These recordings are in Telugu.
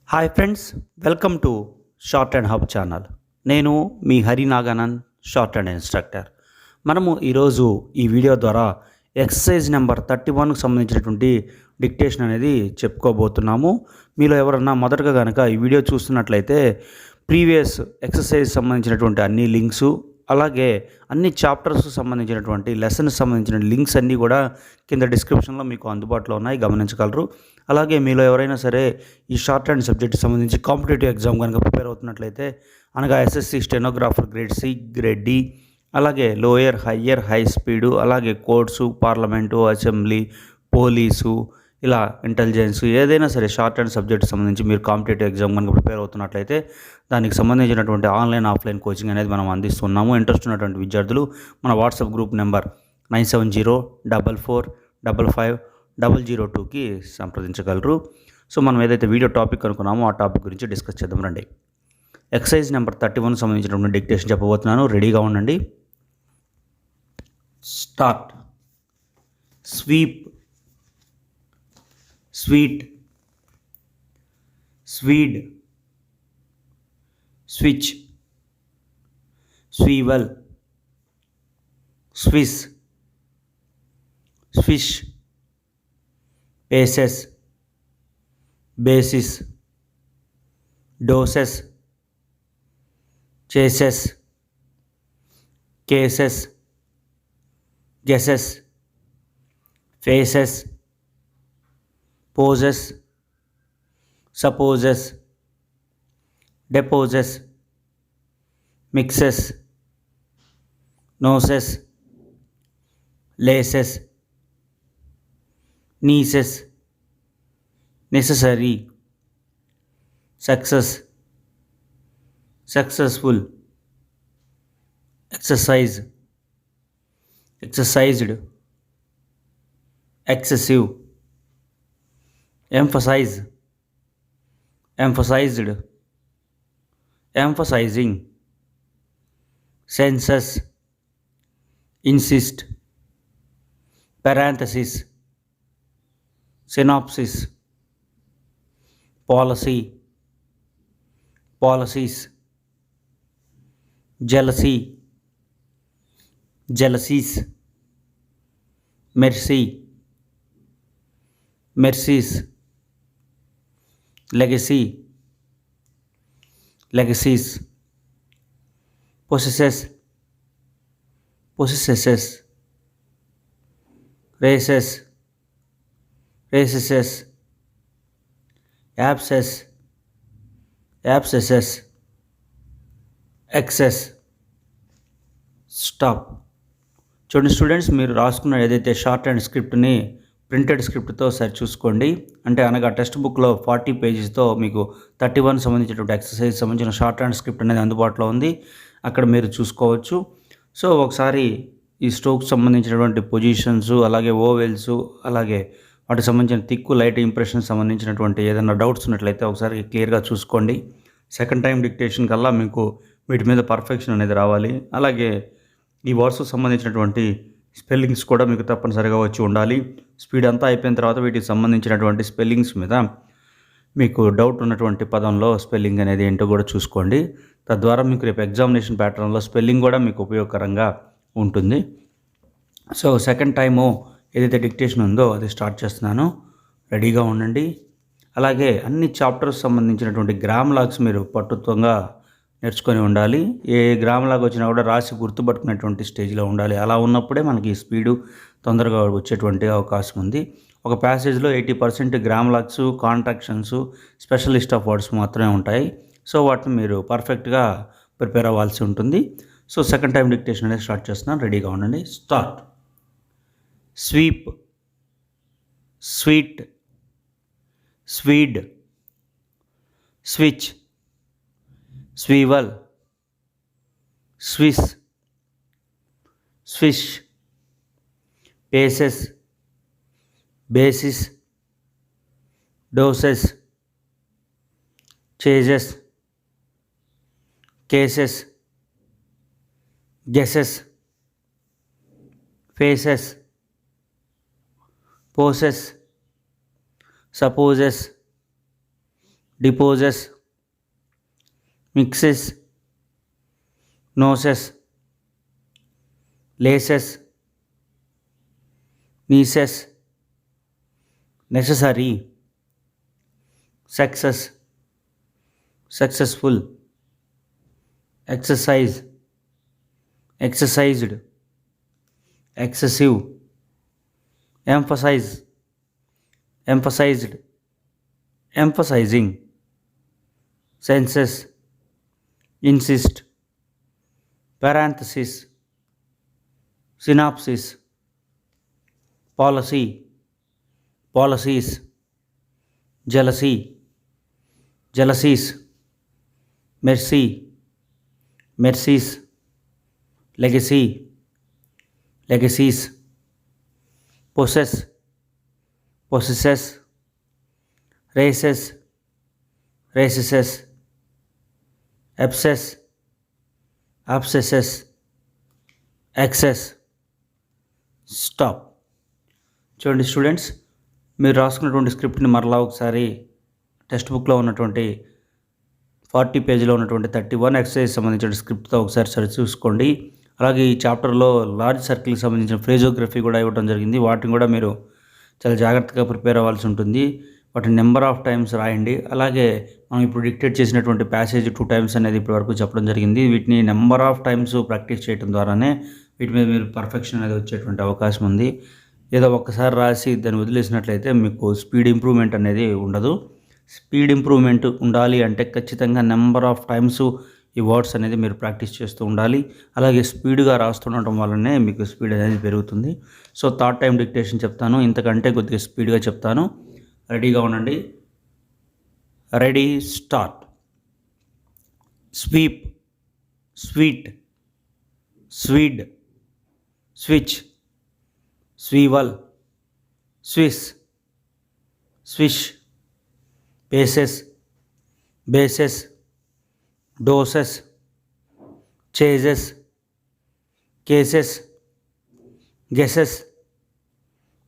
Hi friends, welcome to short and hub channel. నేను మీ హరినాగానంద్, షార్ట్ అండ్ ఇన్స్ట్రక్టర్. మనము ఈరోజు ఈ వీడియో ద్వారా ఎక్సర్సైజ్ నెంబర్ 31కు సంబంధించినటువంటి డిక్టేషన్ అనేది చెప్పుకోబోతున్నాము. మీలో ఎవరన్నా మొదటగా కనుక ఈ వీడియో చూస్తున్నట్లయితే ప్రీవియస్ ఎక్సర్సైజ్ సంబంధించినటువంటి అన్ని లింక్స్, అలాగే అన్ని చాప్టర్స్కి సంబంధించినటువంటి లెసన్కి సంబంధించిన లింక్స్ అన్నీ కూడా కింద డిస్క్రిప్షన్లో మీకు అందుబాటులో ఉన్నాయి, గమనించగలరు. అలాగే మీలో ఎవరైనా సరే ఈ షార్ట్ హ్యాండ్ సబ్జెక్ట్కి సంబంధించి కాంపిటేటివ్ ఎగ్జామ్ కనుక ప్రిపేర్ అవుతున్నట్లయితే, అనగా SSC stenographer grade C, grade D, అలాగే లోయర్, హయ్యర్, హై స్పీడు, అలాగే కోర్ట్సు, పార్లమెంటు, అసెంబ్లీ, పోలీసు, ఇలా ఇంటెలిజెన్స్, ఏదైనా సరే షార్ట్ హ్యాండ్ సబ్జెక్ట్కి సంబంధించి మీరు కాంపిటేటివ్ ఎగ్జామ్ కనుక ప్రిపేర్ అవుతున్నట్లయితే దానికి సంబంధించినటువంటి ఆన్లైన్, ఆఫ్లైన్ కోచింగ్ అనేది మనం అందిస్తున్నాము. ఇంట్రెస్ట్ ఉన్నటువంటి విద్యార్థులు మన వాట్సాప్ గ్రూప్ నెంబర్ 9704555002కి సంప్రదించగలరు. సో మనం ఏదైతే వీడియో టాపిక్ అనుకున్నామో ఆ టాపిక్ గురించి డిస్కస్ చేద్దాం రండి. ఎక్సర్సైజ్ నెంబర్ 31 సంబంధించినటువంటి డిక్టేషన్ చెప్పబోతున్నాను, రెడీగా ఉండండి. Start. Sweep, sweet, swede, switch, swivel, Swiss, swish, paces, bases, doses, chases, cases, guesses, faces, poses, supposes, deposes, mixes, noses, laces, nieces, necessary, success, successful, exercise, exercised, excessive, emphasize, emphasized, emphasizing, census, insist, parenthesis, synopsis, policy, policies, jealousy, jealousies, mercy, mercies, legacy, legacies, possesses, possesses, races, races, abscess, abscesses, excess. Stop. చూడండి స్టూడెంట్స్, మీరు రాసుకున్న ఏదైతే షార్ట్ అండ్ స్క్రిప్ట్ని ప్రింటెడ్ స్క్రిప్ట్తో సరి చూసుకోండి. అంటే అనగా టెక్స్ట్ బుక్లో 40 పేజెస్తో మీకు 31 సంబంధించినటువంటి ఎక్సర్సైజ్ సంబంధించిన షార్ట్ హ్యాండ్ స్క్రిప్ట్ అనేది అందుబాటులో ఉంది, అక్కడ మీరు చూసుకోవచ్చు. సో ఒకసారి ఈ స్ట్రోక్స్ సంబంధించినటువంటి పొజిషన్స్, అలాగే ఓవెల్స్, అలాగే వాటికి సంబంధించిన థిక్, లైట్ ఇంప్రెషన్ సంబంధించినటువంటి ఏదైనా డౌట్స్ ఉన్నట్లయితే ఒకసారి క్లియర్గా చూసుకోండి. సెకండ్ టైం డిక్టేషన్ కల్లా మీకు వీటి మీద పర్ఫెక్షన్ అనేది రావాలి. అలాగే ఈ వర్డ్స్ సంబంధించినటువంటి స్పెల్లింగ్స్ కూడా మీకు తప్పనిసరిగా వచ్చి ఉండాలి. స్పీడ్ అంతా అయిపోయిన తర్వాత వీటికి సంబంధించినటువంటి స్పెల్లింగ్స్ మీద మీకు డౌట్ ఉన్నటువంటి పదంలో స్పెల్లింగ్ అనేది ఏంటో కూడా చూసుకోండి. తద్వారా మీకు రేపు ఎగ్జామినేషన్ ప్యాటర్న్లో స్పెల్లింగ్ కూడా మీకు ఉపయోగకరంగా ఉంటుంది. సో సెకండ్ టైము ఏదైతే డిక్టేషన్ ఉందో అది స్టార్ట్ చేస్తున్నాను, రెడీగా ఉండండి. అలాగే అన్ని చాప్టర్స్ సంబంధించినటువంటి గ్రామ్ లాగ్స్ మీరు పట్టుత్వంగా నేర్చుకొని ఉండాలి. ఏ గ్రామ్ లాగ్ వచ్చినా కూడా రాసి గుర్తుపట్టుకునేటువంటి స్టేజ్లో ఉండాలి. అలా ఉన్నప్పుడే మనకి స్పీడు తొందరగా వచ్చేటువంటి అవకాశం ఉంది. ఒక ప్యాసేజ్లో 80% grammalogues, contractions, special list of words మాత్రమే ఉంటాయి. సో వాటిని మీరు పర్ఫెక్ట్గా ప్రిపేర్ అవ్వాల్సి ఉంటుంది. సో సెకండ్ టైం డిక్టేషన్ అనేది స్టార్ట్ చేస్తున్నాను, రెడీగా ఉండండి. Start. Sweep, sweet, swede, switch, swivel, Swiss, swish, paces, bases, doses, chases, cases, guesses, faces, poses, supposes, deposes, mixes, noses, laces, nieces, necessary, success, successful, exercise, exercised, excessive, emphasize, emphasized, emphasizing, senses, insist, parenthesis, synopsis, policy, policies, jealousy, jealousies, mercy, mercies, legacy, legacies, possess, possesses, races, races, abscess, abscesses, excess. Stop. చూడండి స్టూడెంట్స్, మీరు రాసుకున్నటువంటి స్క్రిప్ట్ని మరలా ఒకసారి టెక్స్ట్ బుక్లో ఉన్నటువంటి 40 పేజీలో ఉన్నటువంటి 31 ఎక్సర్సైజ్ సంబంధించిన స్క్రిప్ట్తో ఒకసారి సరి చూసుకోండి. అలాగే ఈ చాప్టర్లో లార్జ్ సర్కిల్కి సంబంధించిన ఫ్రేజోగ్రఫీ కూడా ఇవ్వడం జరిగింది. వాటిని కూడా మీరు చాలా జాగ్రత్తగా ప్రిపేర్ అవ్వాల్సి ఉంటుంది. వాటిని నెంబర్ ఆఫ్ టైమ్స్ రాయండి. అలాగే మనం ఇప్పుడు డిక్టేట్ చేసినటువంటి ప్యాసేజ్ 2 టైమ్స్ అనేది ఇప్పటివరకు చెప్పడం జరిగింది. వీటిని నెంబర్ ఆఫ్ టైమ్స్ ప్రాక్టీస్ చేయడం ద్వారానే వీటి మీద మీరు పర్ఫెక్షన్ అనేది వచ్చేటువంటి అవకాశం ఉంది. ఏదో ఒక్కసారి రాసి దాన్ని వదిలేసినట్లయితే మీకు స్పీడ్ ఇంప్రూవ్మెంట్ అనేది ఉండదు. స్పీడ్ ఇంప్రూవ్మెంట్ ఉండాలి అంటే ఖచ్చితంగా నెంబర్ ఆఫ్ టైమ్స్ ఈ వర్డ్స్ అనేది మీరు ప్రాక్టీస్ చేస్తూ ఉండాలి. అలాగే స్పీడ్గా రాస్తుండటం వల్లనే మీకు స్పీడ్ అనేది పెరుగుతుంది. సో థర్డ్ టైం డిక్టేషన్ చెప్తాను, ఇంతకంటే కొద్దిగా స్పీడ్గా చెప్తాను. రెడీగా ఉండండి. Ready, start. Sweep, sweet, swede, switch, swivel, Swiss, swish, paces, bases, doses, chases, cases, guesses,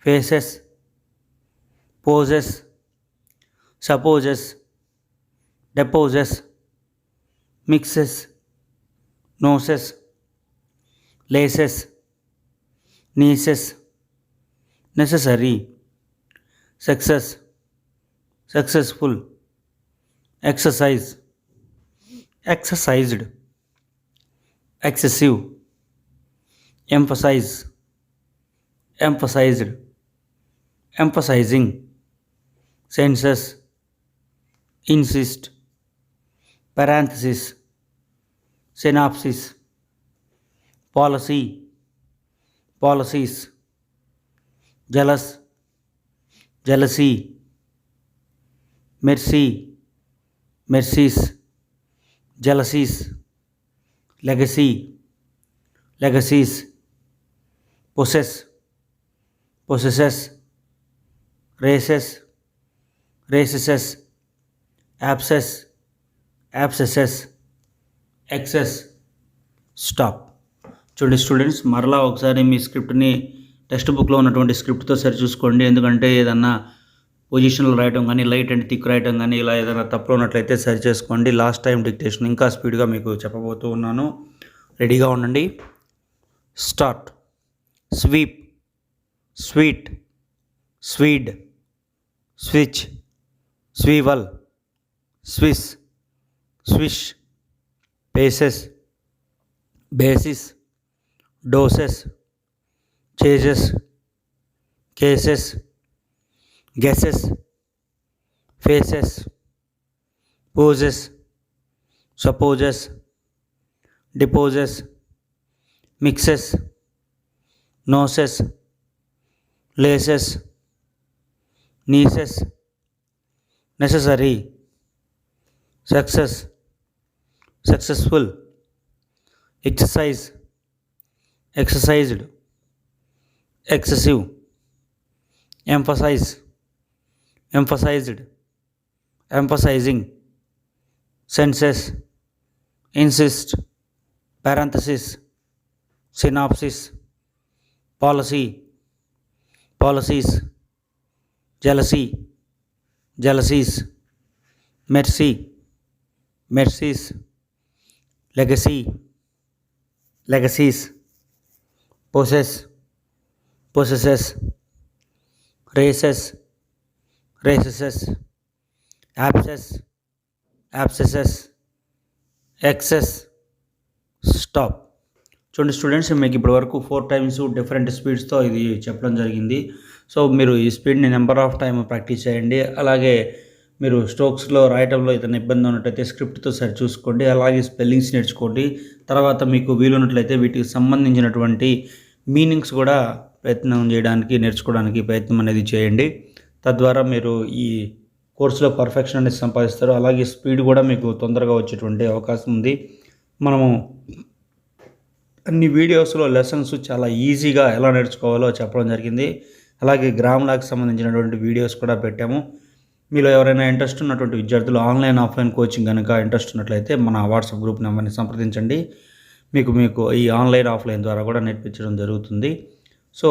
faces, poses, supposes, deposes, mixes, noses, laces, nieces, necessary, success, successful, exercise, exercised, excessive, emphasize, emphasized, emphasizing, senses, insist, parenthesis, synopsis, policy, policies, jealous, jealousy, mercy, mercies, jealousies, legacy, legacies, possess, possesses, races, races, abscess, abscesses, excess. Stop. చూడండి స్టూడెంట్స్, మరలా ఒకసారి మీ స్క్రిప్ట్ని టెక్స్ట్ బుక్లో ఉన్నటువంటి స్క్రిప్ట్తో సరి చూసుకోండి. ఎందుకంటే ఏదన్నా పొజిషన్లో రాయటం కానీ, లైట్ అండ్ థిక్ రాయటం కానీ ఇలా ఏదైనా తప్పులు ఉన్నట్లయితే సరి చేసుకోండి. లాస్ట్ టైం డిక్టేషన్ ఇంకా స్పీడ్గా మీకు చెప్పబోతూ ఉన్నాను. రెడీగా ఉండండి. Start. Sweep, sweet, swede, switch, swivel, Swiss, swish, paces, bases, doses, chases, cases, guesses, faces, poses, supposes, deposes, mixes, noses, laces, nieces, necessary, success, successful, exercise, exercised, excessive, emphasize, emphasized, emphasizing, senses, insist, parenthesis, synopsis, policy, policies, jealousy, jealousies, mercy, mercies, legacy, legacies, possess, possesses, recess, recesses, abscess, abscesses, excess, stop. చూడండి స్టూడెంట్స్, మీకు ఇప్పటి వరకు 4 టైమ్స్ డిఫరెంట్ స్పీడ్స్తో ఇది చెప్పడం జరిగింది. సో మీరు ఈ స్పీడ్ని నెంబర్ ఆఫ్ టైం ప్రాక్టీస్ చేయండి. అలాగే మీరు స్ట్రోక్స్లో రాయటంలో ఏదైనా ఇబ్బంది ఉన్నట్టయితే స్క్రిప్ట్తో సరి చూసుకోండి. అలాగే స్పెల్లింగ్స్ నేర్చుకోండి. తర్వాత మీకు వీలున్నట్లయితే వీటికి సంబంధించినటువంటి మీనింగ్స్ కూడా నేర్చుకోవడానికి ప్రయత్నం అనేది చేయండి. తద్వారా మీరు ఈ కోర్సులో పర్ఫెక్షన్ అనేది సంపాదిస్తారు. అలాగే స్పీడ్ కూడా మీకు తొందరగా వచ్చేటువంటి అవకాశం ఉంది. మనము అన్ని వీడియోస్లో లెసన్స్ చాలా ఈజీగా ఎలా నేర్చుకోవాలో చెప్పడం జరిగింది. అలాగే గ్రామర్కి సంబంధించినటువంటి వీడియోస్ కూడా పెట్టాము. మీలో ఎవరైనా ఇంట్రెస్ట్ ఉన్నటువంటి విద్యార్థులు ఆన్లైన్ ఆఫ్లైన్ కోచింగ్ కనుక ఇంట్రెస్ట్ ఉన్నట్లయితే మన వాట్సాప్ గ్రూప్ నెంబర్ని సంప్రదించండి. మీకు ఈ ఆన్లైన్ ఆఫ్లైన్ ద్వారా కూడా నేర్పించడం జరుగుతుంది. సో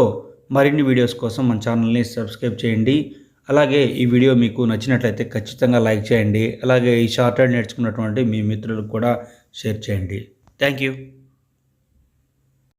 మరిన్ని వీడియోస్ కోసం మన ఛానల్ని సబ్స్క్రైబ్ చేయండి. అలాగే ఈ వీడియో మీకు నచ్చినట్లయితే ఖచ్చితంగా లైక్ చేయండి. అలాగే ఈ షార్ట్ హ్యాండ్ నేర్చుకున్నటువంటి మీ మిత్రులకు కూడా షేర్ చేయండి. Thank you.